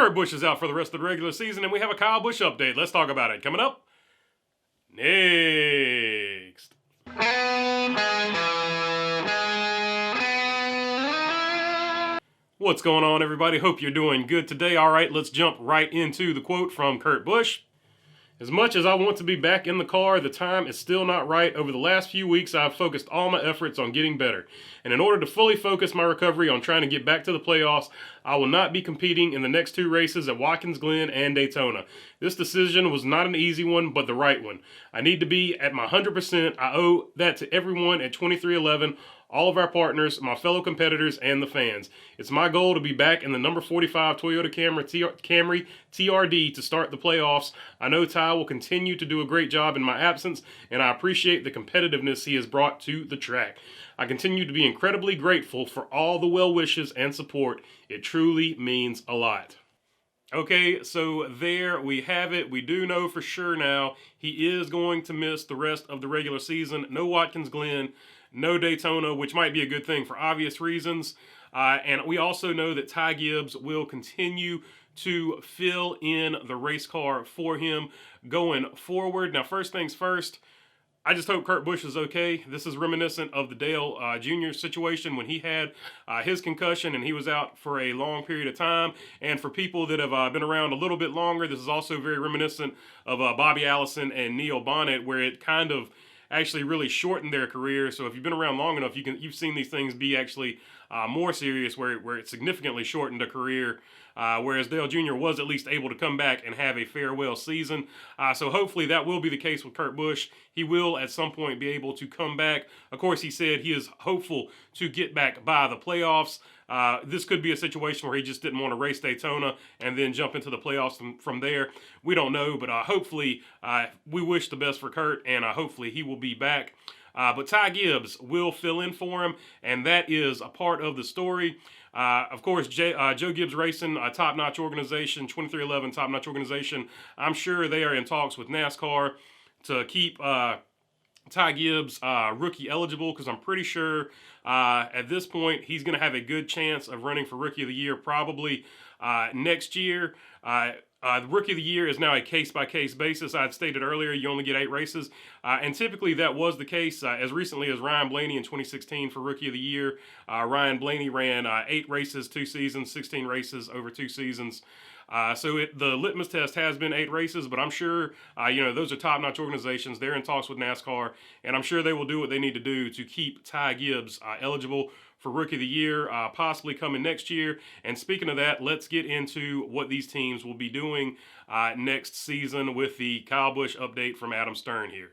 Kurt Busch is out for the rest of the regular season, and we have a Kyle Busch update. Let's talk about it. Coming up next. What's going on, everybody? Hope you're doing good today. All right, let's jump right into the quote from Kurt Busch. As much as I want to be back in the car, the time is still not right. Over the last few weeks, I've focused all my efforts on getting better. And in order to fully focus my recovery on trying to get back to the playoffs, I will not be competing in the next two races at Watkins Glen and Daytona. This decision was not an easy one, but the right one. I need to be at my 100%. I owe that to everyone at 23XI, all of our partners, my fellow competitors, and the fans. It's my goal to be back in the number 45 Toyota Camry TRD to start the playoffs. I know Ty will continue to do a great job in my absence, and I appreciate the competitiveness he has brought to the track. I continue to be incredibly grateful for all the well wishes and support. It truly means a lot. Okay, so there we have it. We do know for sure now he is going to miss the rest of the regular season. No Watkins Glen, no Daytona, which might be a good thing for obvious reasons. And we also know that Ty Gibbs will continue to fill in the race car for him going forward. Now, first things first, I just hope Kurt Busch is okay. This is reminiscent of the Dale Jr. situation when he had his concussion and he was out for a long period of time. And for people that have been around a little bit longer, this is also very reminiscent of Bobby Allison and Neil Bonnet, where it kind of actually really shortened their career. So if you've been around long enough, you've seen these things be actually more serious, where it significantly shortened a career. Whereas Dale Jr. was at least able to come back and have a farewell season. So hopefully that will be the case with Kurt Busch. He will at some point be able to come back. Of course, he said he is hopeful to get back by the playoffs. This could be a situation where he just didn't want to race Daytona and then jump into the playoffs from there. We don't know, but hopefully we wish the best for Kurt, and hopefully he will be back. But Ty Gibbs will fill in for him, and that is a part of the story. Of course, Joe Gibbs Racing, a top-notch organization, 23XI top-notch organization. I'm sure they are in talks with NASCAR to keep Ty Gibbs rookie eligible, because I'm pretty sure at this point he's going to have a good chance of running for Rookie of the Year probably next year. The Rookie of the Year is now a case-by-case basis. I'd stated earlier you only get 8 races, and typically that was the case as recently as Ryan Blaney in 2016 for Rookie of the Year. Ryan Blaney ran 8 races, 2 seasons, 16 races over 2 seasons. So the litmus test has been 8 races, but I'm sure, those are top-notch organizations. They're in talks with NASCAR, and I'm sure they will do what they need to do to keep Ty Gibbs eligible for Rookie of the Year, possibly coming next year. And speaking of that, let's get into what these teams will be doing next season with the Kyle Busch update from Adam Stern here.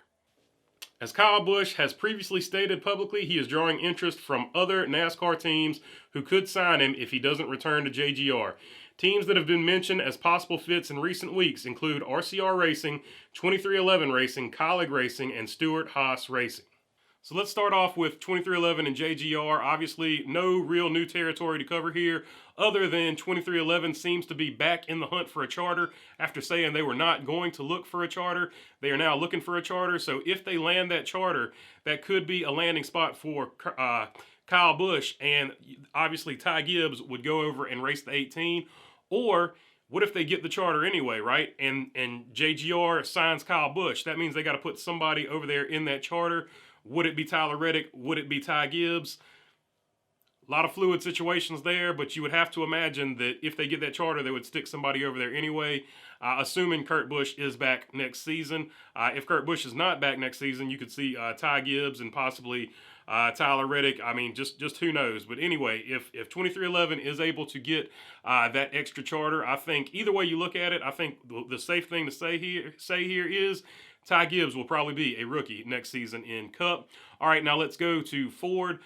As Kyle Busch has previously stated publicly, he is drawing interest from other NASCAR teams who could sign him if he doesn't return to JGR. Teams that have been mentioned as possible fits in recent weeks include RCR Racing, 23XI Racing, Colleague Racing, and Stewart-Haas Racing. So let's start off with 23XI and JGR. Obviously, no real new territory to cover here, other than 23XI seems to be back in the hunt for a charter after saying they were not going to look for a charter. They are now looking for a charter. So if they land that charter, that could be a landing spot for Kyle Busch, and obviously Ty Gibbs would go over and race the 18. Or what if they get the charter anyway, right? And JGR signs Kyle Busch. That means they got to put somebody over there in that charter. Would it be Tyler Reddick? Would it be Ty Gibbs? A lot of fluid situations there, but you would have to imagine that if they get that charter, they would stick somebody over there anyway, assuming Kurt Busch is back next season. If Kurt Busch is not back next season, you could see Ty Gibbs and possibly Tyler Reddick. I mean, just who knows? But anyway, if 23XI is able to get that extra charter, I think either way you look at it, I think the safe thing to say here is Ty Gibbs will probably be a rookie next season in Cup. All right, now let's go to Ford.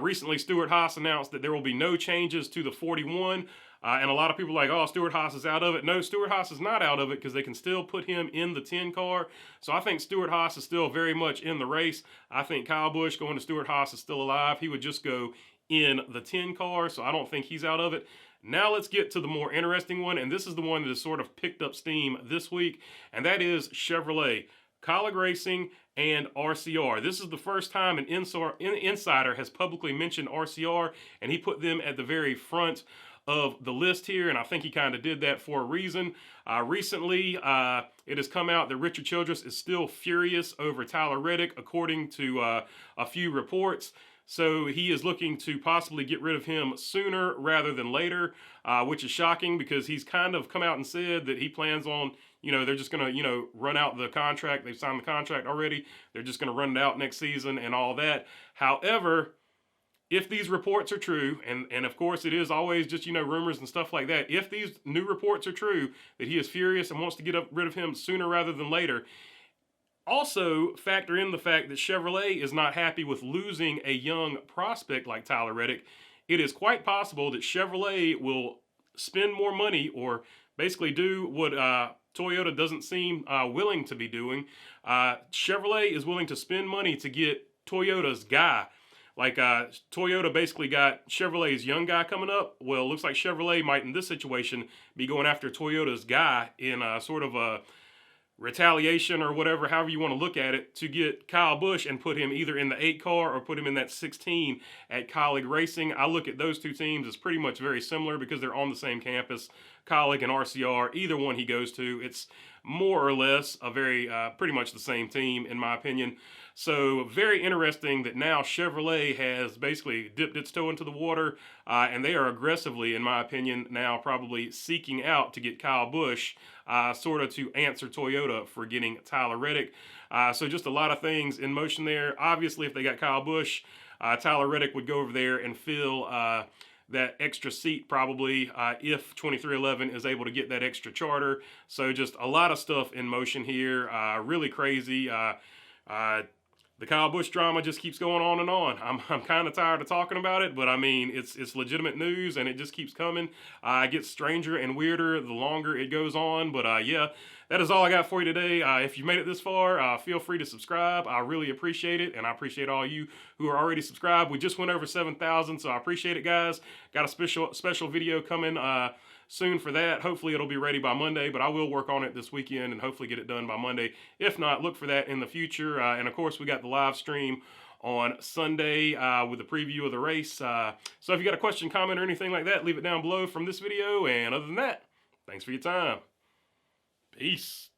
Recently, Stewart-Haas announced that there will be no changes to the 41. And a lot of people are like, oh, Stewart-Haas is out of it. No, Stewart-Haas is not out of it because they can still put him in the 10 car. So I think Stewart-Haas is still very much in the race. I think Kyle Busch going to Stewart-Haas is still alive. He would just go in the 10 car, so I don't think he's out of it. Now let's get to the more interesting one, and this is the one that has sort of picked up steam this week, and that is Chevrolet. Colleague Racing and RCR. This is the first time an insider has publicly mentioned RCR, and he put them at the very front of the list here, and I think he kind of did that for a reason. Recently, it has come out that Richard Childress is still furious over Tyler Reddick, according to a few reports. So he is looking to possibly get rid of him sooner rather than later, which is shocking because he's kind of come out and said that he plans on, they're just going to, run out the contract. They've signed the contract already. They're just going to run it out next season and all that. However, if these reports are true, and of course it is always just, rumors and stuff like that, if these new reports are true, that he is furious and wants to get rid of him sooner rather than later, also factor in the fact that Chevrolet is not happy with losing a young prospect like Tyler Reddick. It is quite possible that Chevrolet will spend more money or basically do what Toyota doesn't seem willing to be doing. Chevrolet is willing to spend money to get Toyota's guy. Like Toyota basically got Chevrolet's young guy coming up. Well, it looks like Chevrolet might, in this situation, be going after Toyota's guy in sort of a retaliation or whatever, however you want to look at it, to get Kyle Busch and put him either in the 8 car or put him in that 16 at Colleague Racing. I look at those two teams as pretty much very similar because they're on the same campus, Colleague and RCR. Either one he goes to, it's more or less a very pretty much the same team in my opinion. So very interesting that now Chevrolet has basically dipped its toe into the water, and they are aggressively, in my opinion, now probably seeking out to get Kyle Busch, sort of to answer Toyota for getting Tyler Reddick. So just a lot of things in motion there. Obviously, if they got Kyle Busch, Tyler Reddick would go over there and fill that extra seat probably if 2311 is able to get that extra charter. So just a lot of stuff in motion here. Really crazy. The Kyle Busch drama just keeps going on and on. I'm kind of tired of talking about it, but I mean, it's legitimate news and it just keeps coming. It gets stranger and weirder the longer it goes on, but yeah, that is all I got for you today. If you made it this far, feel free to subscribe. I really appreciate it, and I appreciate all you who are already subscribed. We just went over 7,000, so I appreciate it, guys. Got a special video coming soon for that. Hopefully it'll be ready by Monday, but I will work on it this weekend and hopefully get it done by Monday. If not, look for that in the future. And of course, we got the live stream on Sunday with a preview of the race. So if you got a question, comment, or anything like that, leave it down below from this video. And other than that, thanks for your time. Peace.